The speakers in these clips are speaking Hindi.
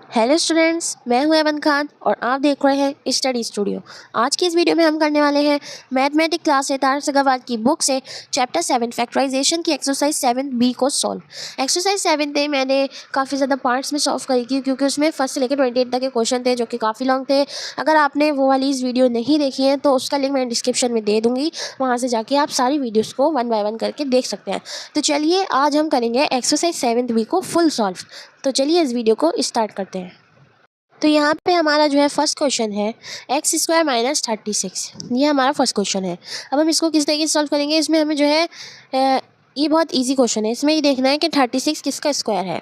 हेलो स्टूडेंट्स, मैं हूं एवन खान और आप देख रहे हैं स्टडी स्टूडियो। आज की इस वीडियो में हम करने वाले हैं मैथमेटिक्स क्लास 7 अग्रवाल की बुक से चैप्टर 7 फैक्टराइजेशन की एक्सरसाइज 7B को सॉल्व। एक्सरसाइज 7 थे मैंने काफ़ी ज़्यादा पार्ट्स में सॉल्व करी थी क्योंकि उसमें फर्स्ट से लेकर 28 तक के क्वेश्चन थे जो कि काफ़ी लॉन्ग थे। अगर आपने वो वाली इस वीडियो नहीं देखी है तो उसका लिंक मैं डिस्क्रिप्शन में दे दूँगी, वहाँ से जाके आप सारी वीडियोज़ को 1 बाय 1 करके देख सकते हैं। तो चलिए आज हम करेंगे एक्सरसाइज 7B को फुल सॉल्व। तो चलिए इस वीडियो को स्टार्ट करते हैं। तो यहाँ पे हमारा जो है फर्स्ट क्वेश्चन है x² - 36। ये हमारा फर्स्ट क्वेश्चन है। अब हम इसको किस तरीके से सॉल्व करेंगे, इसमें हमें जो है ये बहुत इजी क्वेश्चन है। इसमें ये देखना है कि 36 किसका स्क्वायर है।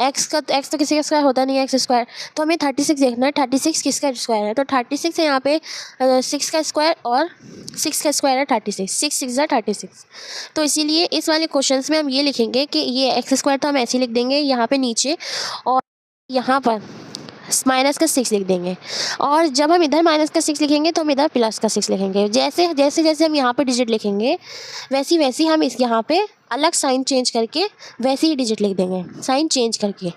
x तो किसी का स्क्वायर होता नहीं है, x²। तो हमें 36 देखना है 36 किसका स्क्वायर है। तो 36 है यहाँ पे 6 का स्क्वायर और 6 का स्क्वायर है 36, 6 6 ज़ा 36। तो इसीलिए इस वाले क्वेश्चन में हम ये लिखेंगे कि ये x² तो हम ऐसे ही लिख देंगे यहाँ पे नीचे, और यहाँ पर माइनस का 6 लिख देंगे। और जब हम इधर माइनस का 6 लिखेंगे तो हम इधर प्लस का 6 लिखेंगे। जैसे जैसे हम यहाँ पे डिजिट लिखेंगे वैसी हम इस यहाँ पे अलग साइन चेंज करके वैसे ही डिजिट लिख देंगे, साइन चेंज करके।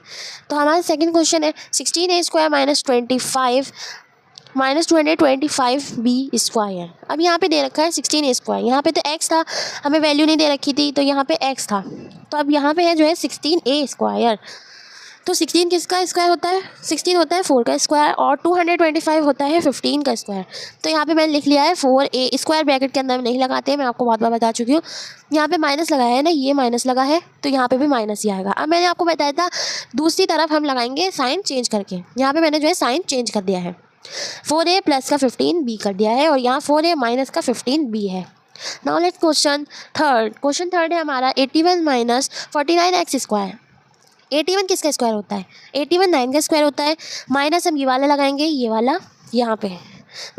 तो हमारा सेकंड क्वेश्चन है 16a² - 25 -225b²। अब यहाँ पे दे रखा है 16a², यहाँ पे तो x था, हमें वैल्यू नहीं दे रखी थी तो यहाँ पे x था। तो अब यहाँ पे है जो है 16a²। तो 16 किसका स्क्वायर होता है, 16 होता है 4 का स्क्वायर और 225 होता है 15 का स्क्वायर। तो यहाँ पे मैंने लिख लिया है 4a, स्क्वायर ब्रैकेट के अंदर नहीं लगाते हैं, मैं आपको बहुत बार बता चुकी हूँ। यहाँ पे माइनस लगाया है ना, ये माइनस लगा है तो यहाँ पे भी माइनस ही आएगा। अब मैंने आपको बताया था दूसरी तरफ हम लगाएंगे साइन चेंज करके। यहाँ पे मैंने जो है साइन चेंज कर दिया है, 4a प्लस का 15b कर दिया है और यहाँ 4a माइनस का 15b है। नाउ लेट्स क्वेश्चन थर्ड है हमारा 81 - 49x²। 81 किसका स्क्वायर होता है, 81 9 का स्क्वायर होता है। माइनस हम ये वाला लगाएंगे, ये वाला यहाँ पे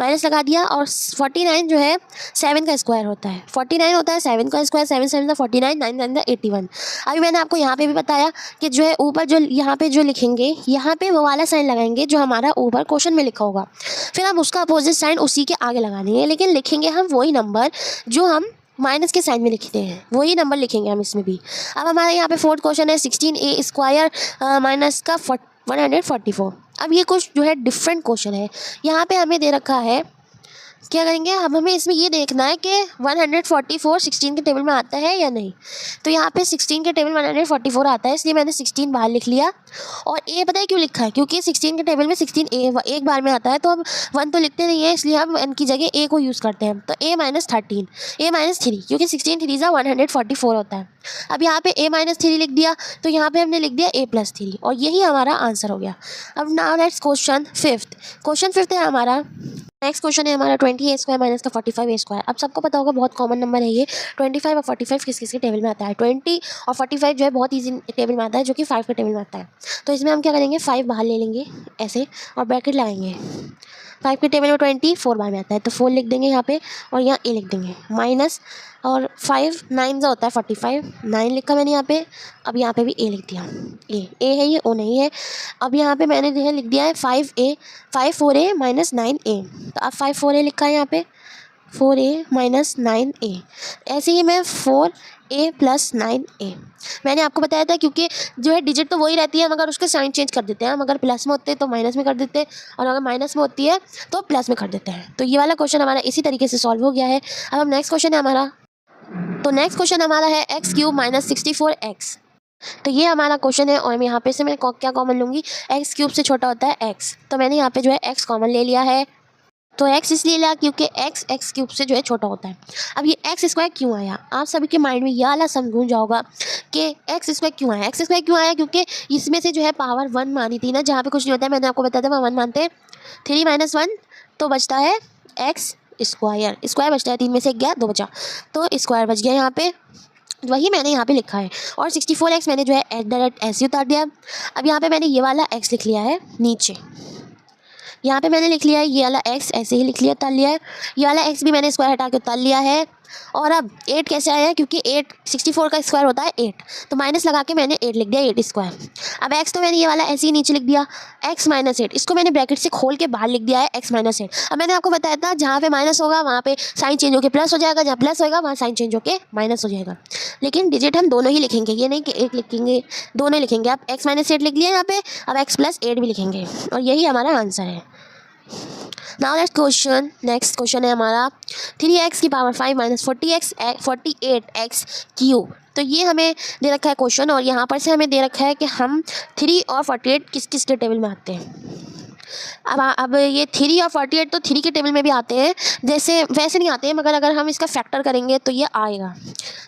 माइनस लगा दिया। और 49 जो है 7 का स्क्वायर होता है, 49 होता है 7 का स्क्वायर, 7 7 49, 9 9 81। अभी मैंने आपको यहाँ पे भी बताया कि जो है ऊपर जो यहाँ पे जो लिखेंगे यहाँ पे वो वाला साइन लगाएंगे जो हमारा ऊपर क्वेश्चन में लिखा होगा, फिर हम उसका अपोजिट साइन उसी के आगे लगानी है, लेकिन लिखेंगे हम वही नंबर जो हम माइनस के साइन में लिखते हैं, वही नंबर लिखेंगे हम इसमें भी। अब हमारे यहाँ पे फोर्थ क्वेश्चन है 16a² माइनस का 144। अब ये कुछ जो है डिफरेंट क्वेश्चन है। यहाँ पे हमें दे रखा है, क्या करेंगे हम, हमें इसमें ये देखना है कि 144 16 के टेबल में आता है या नहीं। तो यहाँ पे 16 के टेबल 144 आता है, इसलिए मैंने 16 बाहर लिख लिया। और ए पता है क्यों लिखा है, क्योंकि 16 के टेबल में 16 एक बार में आता है, तो हम 1 तो लिखते नहीं है, इसलिए हम n की जगह a को यूज़ करते हैं। तो a - 13, a - 3, क्योंकि 16 3 ज़ा 144 होता है। अब यहाँ पे a - 3 लिख दिया तो यहाँ पे हमने लिख दिया a + 3 और यही हमारा आंसर हो गया। अब नाउ लेट्स क्वेश्चन फिफ्थ है हमारा। नेक्स्ट क्वेश्चन है हमारा 20a² माइनस का 45a²। अब सबको पता होगा बहुत कॉमन नंबर है ये। 25 और 45 किस किस के टेबल में आता है, 20 और 45 जो है बहुत इजी टेबल में आता है, जो कि 5 के टेबल में आता है। तो इसमें हम क्या करेंगे, 5 बाहर ले लेंगे ऐसे और ब्रैकेट लगाएंगे। 5 के टेबल में 20 4 बार में आता है तो 4 लिख देंगे यहाँ पे और यहाँ a लिख देंगे माइनस, और 5 9 जो होता है 45, 9 लिखा मैंने यहाँ पे। अब यहाँ पे भी a लिख दिया, a है ये, o नहीं है। अब यहाँ पे मैंने जो है लिख दिया है 5 4a - 9a। तो अब 5 4a लिखा है यहाँ पे, 4a - 9a। ऐसे ही मैं 4a + 9a। मैंने आपको बताया था क्योंकि जो है डिजिट तो वही रहती है, मगर उसके साइन चेंज कर देते हैं। हम अगर प्लस में होते हैं तो माइनस में कर देते हैं, और अगर माइनस में होती है तो प्लस में कर देते हैं। तो ये वाला क्वेश्चन हमारा इसी तरीके से सॉल्व हो गया है। अब हम नेक्स्ट क्वेश्चन है हमारा, तो नेक्स्ट क्वेश्चन हमारा है x³ - 64x। तो ये हमारा क्वेश्चन है और यहाँ पे से मैं क्या कॉमन लूँगी, x³ से छोटा होता है x, तो मैंने यहाँ पे जो है x कॉमन ले लिया है। तो x इसलिए लिया क्योंकि x x³ से जो है छोटा होता है। अब ये x² क्यों आया, आप सभी के माइंड में यह वाला सम गूंज जाओगा कि x² क्यों आया। x² क्यों आया क्योंकि इसमें से जो है पावर 1 मानी थी ना, जहाँ पे कुछ नहीं होता है, मैंने आपको बताया था 1 मानते हैं। 3 - 1 तो बचता है x स्क्वायर बचता है, 3 में से 1 गया, 2 बचा, तो स्क्वायर बच गया यहाँ पे, वही मैंने यहाँ पे लिखा है। और 64x मैंने जो है डायरेक्ट ऐसे उतार दिया। अब यहाँ पे मैंने ये वाला x लिख लिया है नीचे, यहाँ पे मैंने लिख लिया है ये वाला x ऐसे ही लिख लिया, उतार लिया है। ये वाला x भी मैंने स्क्वायर हटा के उतार लिया है। और अब 8 कैसे आया, क्योंकि 8 64 का स्क्वायर होता है 8, तो माइनस लगा के मैंने 8 लिख दिया, 8 स्क्वायर। अब x तो मैंने ये वाला ऐसे ही नीचे लिख दिया, x माइनस 8, इसको मैंने ब्रैकेट से खोल के बाहर लिख दिया है x माइनस 8। अब मैंने आपको बताया था जहाँ पे माइनस होगा वहाँ पे साइन चेंज होकर प्लस हो जाएगा, जहाँ प्लस होगा वहाँ साइन चेंज होकर माइनस हो जाएगा। लेकिन डिजिट हम दोनों ही लिखेंगे, ये नहीं कि एक लिखेंगे, दोनों लिखेंगे। अब x माइनस 8 लिख लिया यहाँ पे, अब x प्लस 8 भी लिखेंगे, और यही हमारा आंसर है। नाउ नेक्स्ट क्वेश्चन है हमारा 3x की पावर 5 माइनस 48x क्यूब। तो ये हमें दे रखा है क्वेश्चन, और यहाँ पर से हमें दे रखा है कि हम 3 और 48 किस किस के टेबल में आते हैं। अब ये 3 और 48 तो 3 के टेबल में भी आते हैं, जैसे वैसे नहीं आते हैं, मगर अगर हम इसका फैक्टर करेंगे तो ये आएगा।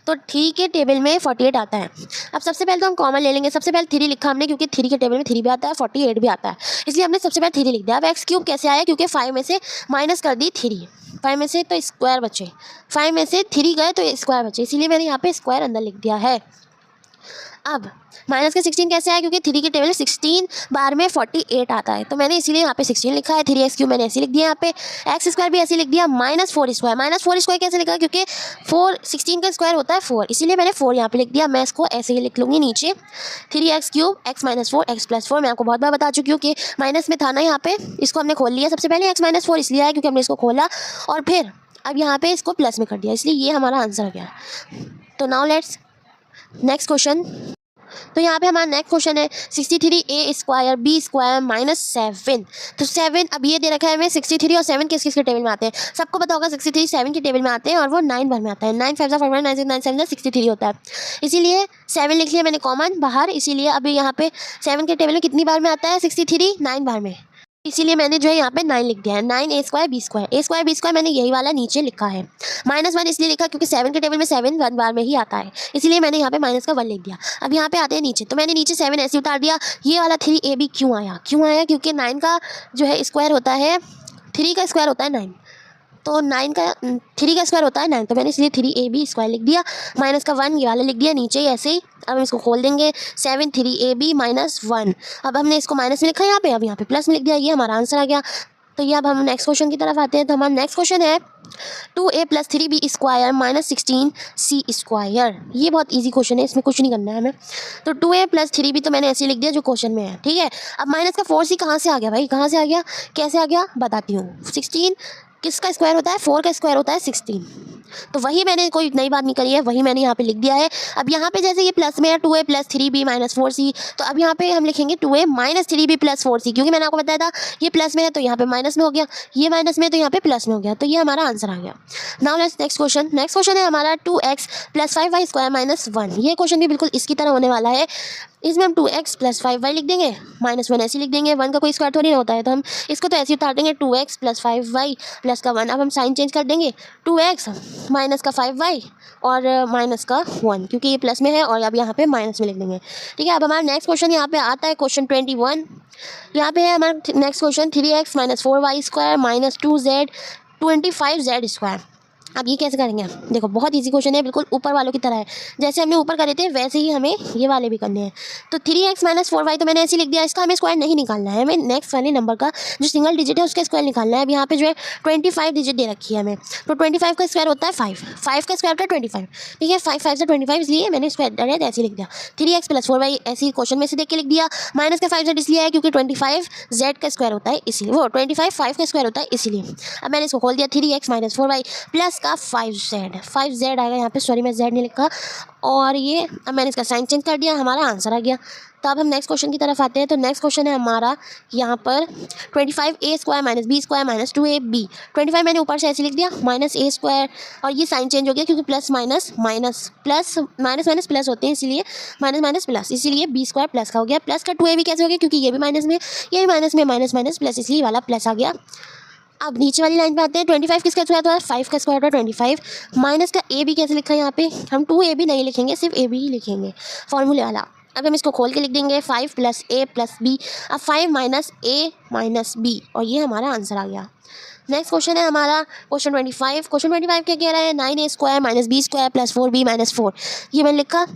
तो 3 के टेबल में 48 आता है। अब सबसे पहले तो हम कॉमन ले लेंगे, सबसे पहले 3 लिखा हमने, क्योंकि 3 के टेबल में 3 भी आता है, 48 भी आता है, इसलिए हमने सबसे पहले 3 लिख दिया। अब एक्स क्यूब कैसे आया, क्योंकि 5 में से माइनस कर दी 3, 5 में से तो स्क्वायर बचे, 5 में से 3 गए तो स्क्वायर बचे, इसीलिए मैंने यहाँ पे स्क्वायर अंदर लिख दिया है। अब माइनस का 16 कैसे आया, क्योंकि 3 के टेबल में 16 बार में 48 आता है, तो मैंने इसीलिए यहाँ पे 16 लिखा है। 3x क्यूब मैंने ऐसे लिख दिया, यहाँ पे एक्स स्क्वायर भी ऐसे लिख दिया, माइनस 4 स्क्वायर कैसे लिखा, क्योंकि 16 का स्क्वायर होता है 4, इसीलिए मैंने 4 यहाँ पे लिख दिया। मैं इसको ऐसे ही लिख लूँगी नीचे, 3x cube x minus 4 x plus 4। मैं आपको बहुत बार बता चुकी हूँ कि माइनस में था ना, यहाँ पे इसको हमने खोल लिया। सबसे पहले x माइनस 4 इसलिए आया क्योंकि हमने इसको खोला, और फिर अब यहाँ पे इसको प्लस में कर दिया, इसलिए ये हमारा आंसर हो गया। तो नाउ लेट्स नेक्स्ट क्वेश्चन। तो यहाँ पे हमारा नेक्स्ट क्वेश्चन है 63a square b square minus 7। तो 7 अब ये दे रखा है हमें, 63 और 7 किस किस के टेबल में आते हैं। सबको पता होगा 63 7 के टेबल में आते हैं, और वो 9 बार में आता है। 9 5 41 9 6 9 7 63 होता है, इसीलिए 7 लिख लिया मैंने कॉमन बाहर। इसीलिए अभी यहाँ पे 7 के टेबल में कितनी बार में आता है, 63 9 बार में, इसीलिए मैंने जो है यहाँ पे 9 लिख दिया है। 9 a स्क्वायर b स्क्वायर मैंने यही वाला नीचे लिखा है। -1 इसलिए लिखा क्योंकि 7 के टेबल में 7 1 बार में ही आता है, इसीलिए मैंने यहाँ पे माइनस का 1 लिख दिया। अब यहाँ पे आते हैं नीचे, तो मैंने नीचे 7 ऐसे उतार दिया। ये वाला 3ab क्यों आया, क्योंकि 9 का जो है स्क्वायर होता है, 3 का स्क्वायर होता है 9, तो 9 का 3 का स्क्वायर होता है 9, तो मैंने इसलिए 3ab स्क्वायर लिख दिया। माइनस का 1 ये वाला लिख दिया नीचे ही ऐसे ही। अब हम इसको खोल देंगे, 7 3ab माइनस 1। अब हमने इसको माइनस में लिखा है यहाँ पे, अब यहाँ पे प्लस में लिख दिया, ये हमारा आंसर आ गया। तो ये अब हम नेक्स्ट क्वेश्चन की तरफ आते हैं। तो हमारा नेक्स्ट क्वेश्चन है 2a plus 3b square minus 16c square. ये बहुत इजी क्वेश्चन है, इसमें कुछ नहीं करना है हमें। तो 2a प्लस 3b तो मैंने ऐसे लिख दिया जो क्वेश्चन में है, ठीक है। अब माइनस का 4c कहाँ से आ गया भाई, कहाँ से आ गया, कैसे आ गया बताती हूँ। 16 किसका स्क्वायर होता है, 4 का स्क्वायर होता है 16, तो वही मैंने कोई नई बात नहीं करी है, वही मैंने यहाँ पे लिख दिया है। अब यहाँ पे जैसे ये प्लस में है 2a plus 3b minus 4c, तो अब यहाँ पे हम लिखेंगे 2a minus 3b plus 4c, क्योंकि मैंने आपको बताया था ये प्लस में है तो यहाँ पे माइनस में हो गया, ये माइनस में है तो यहाँ पे प्लस में हो गया, तो ये हमारा आंसर आ गया। नाउ लेट्स नेक्स्ट क्वेश्चन है हमारा 2x plus 5y square minus 1। ये क्वेश्चन भी बिल्कुल इसकी तरह होने वाला है। इसमें हम 2x प्लस 5y लिख देंगे, -1 ऐसे लिख देंगे, 1 का कोई स्क्वायर थोड़ी ना होता है, तो हम इसको तो ऐसे ही उतार देंगे, 2x प्लस 5y प्लस का 1। अब हम साइन चेंज कर देंगे, 2x माइनस का 5y और माइनस का 1, क्योंकि ये प्लस में है, और अब यहाँ पे माइनस में लिख देंगे, ठीक है। अब हमारा नेक्स्ट क्वेश्चन यहाँ पे आता है क्वेश्चन 21। यहाँ पे है हमारा next question 3x minus 4y square minus 2z 25z square. अब ये कैसे करेंगे हम, देखो बहुत इजी क्वेश्चन है, बिल्कुल ऊपर वालों की तरह है, जैसे हमने ऊपर करे थे वैसे ही हमें ये वाले भी करने हैं। तो 3x माइनस 4y तो मैंने ऐसे लिख दिया, इसका हमें स्क्वायर नहीं निकालना है, हमें नेक्स्ट वाले नंबर का जो सिंगल डिजिट है उसका स्क्वायर निकालना है। अब यहाँ पे जो है 25 डिजिट दे रखी है हमें, तो 25 का स्क्वायर होता है 5 का स्क्वायर होता है 25, ठीक है। 5 5 से 25, इसलिए मैंने स्क्वायर डायरेक्ट ऐसे लिख दिया। 3x प्लस 4y ऐसे ही क्वेश्चन में से देख के लिख दिया। माइनस का 5z इसलिए है क्योंकि 25 z का स्क्वायर होता है, इसीलिए वो 25 5 का स्क्वायर होता है, इसीलिए। अब मैंने इसको खोल दिया, 3x माइनस 4y प्लस का 5z आएगा यहाँ पे, सॉरी मैं z नहीं लिखा, और ये अब मैंने इसका साइन चेंज कर दिया, हमारा आंसर आ गया। तो अब हम नेक्स्ट क्वेश्चन की तरफ आते हैं। तो नेक्स्ट क्वेश्चन है हमारा यहाँ पर 25a square minus b square minus 2ab। 25 मैंने ऊपर से ऐसे लिख दिया, माइनस a स्क्वायर, और ये साइन चेंज हो गया क्योंकि plus minus minus plus minus plus होते हैं, इसीलिए माइनस प्लस, इसीलिए b स्क्वायर प्लस का हो गया। प्लस का 2ab कैसे हो गया, क्योंकि ये भी माइनस में, ये भी माइनस में, माइनस प्लस, इसलिए वाला प्लस आ गया। अब नीचे वाली लाइन पे आते हैं। 25 किसका स्क्वायर होता है, 5 का स्क्वायर होता है 25। माइनस का ए बी कैसे लिखा है यहाँ पे, हम 2ab नहीं लिखेंगे, सिर्फ ए बी ही लिखेंगे फॉर्मूले वाला। अब हम इसको खोल के लिख देंगे 5 प्लस a प्लस b। अब 5 माइनस a माइनस b, और ये हमारा आंसर आ गया। नेक्स्ट क्वेश्चन है हमारा क्वेश्चन 25। क्वेश्चन 25 क्या कह रहा है, 9a square minus b square plus 4b minus 4। ये मैंने लिखा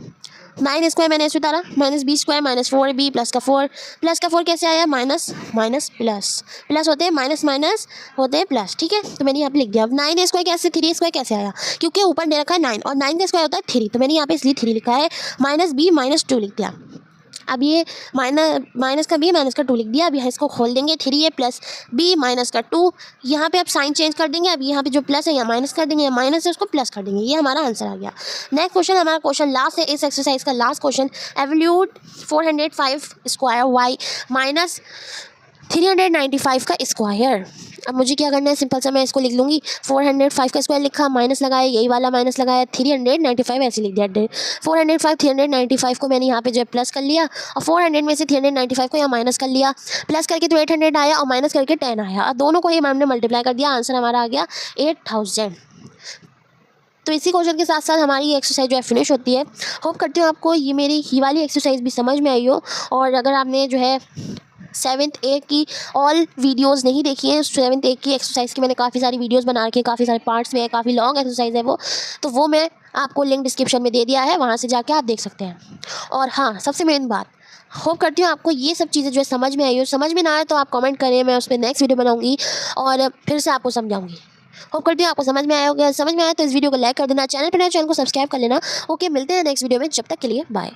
9 स्क्वायर मैंने ऐसे उतारा, minus B square minus 4b plus का 4 कैसे आया, माइनस माइनस प्लस, प्लस होते हैं माइनस माइनस होते हैं प्लस, ठीक है। तो मैंने यहाँ पे लिख दिया। अब 9 स्क्वायर कैसे, 3 स्क्वायर कैसे आया, क्योंकि ऊपर दे रखा है 9 और 9 का स्क्वायर होता है 3, तो मैंने यहाँ पे इसलिए 3 लिखा है, माइनस बी माइनस 2 लिख दिया। अब ये माइनस का बी माइनस का 2 लिख दिया। अब यहाँ इसको खोल देंगे, 3 है प्लस बी माइनस का 2, यहाँ पे अब साइन चेंज कर देंगे। अब यहाँ पे जो प्लस है यहाँ माइनस कर देंगे, माइनस है उसको प्लस कर देंगे। ये हमारा आंसर आ गया। नेक्स्ट क्वेश्चन, हमारा क्वेश्चन लास्ट है इस एक्सरसाइज का, last question. Evaluate 405 square Y minus 395 का स्क्वायर। अब मुझे क्या करना है, सिंपल सा मैं इसको लिख लूँगी। 405 का स्क्वायर लिखा, माइनस लगाया, यही वाला माइनस लगाया, 395 ऐसे लिख दिया। 405 395 को मैंने यहाँ पे जो है प्लस कर लिया, और 400 में से 395 को यहाँ माइनस कर लिया। प्लस करके तो 800 आया और माइनस करके 10 आया, और दोनों को ही हमने मल्टीप्लाई कर दिया। आंसर हमारा आ गया 8000। तो इसी क्वेश्चन के साथ साथ हमारी एक्सरसाइज जो है फिनिश होती है। होप करती हूँ आपको ये मेरी ही वाली एक्सरसाइज भी समझ में आई हो, और अगर आपने जो है 7th A की ऑल वीडियोस नहीं देखी हैं, 7th A की एक्सरसाइज की मैंने काफ़ी सारी वीडियोस बना रखी है, काफ़ी सारे पार्ट्स में है, काफ़ी लॉन्ग एक्सरसाइज है वो, तो वो मैं आपको लिंक डिस्क्रिप्शन में दे दिया है, वहाँ से जाके आप देख सकते हैं। और हाँ, सबसे मेन बात, होप करती हूँ आपको ये सब चीज़ें जो है समझ में आई हो। समझ में ना आए तो आप कमेंट करें, मैं उस पर नेक्स्ट वीडियो बनाऊँगी और फिर से आपको समझाऊँगी। होप करती हूँ आपको समझ में आया होगा। समझ में आया तो इस वीडियो को लाइक कर देना, चैनल पर नए चैनल को सब्सक्राइब कर लेना। ओके, मिलते हैं नेक्स्ट वीडियो में, जब तक के लिए बाय।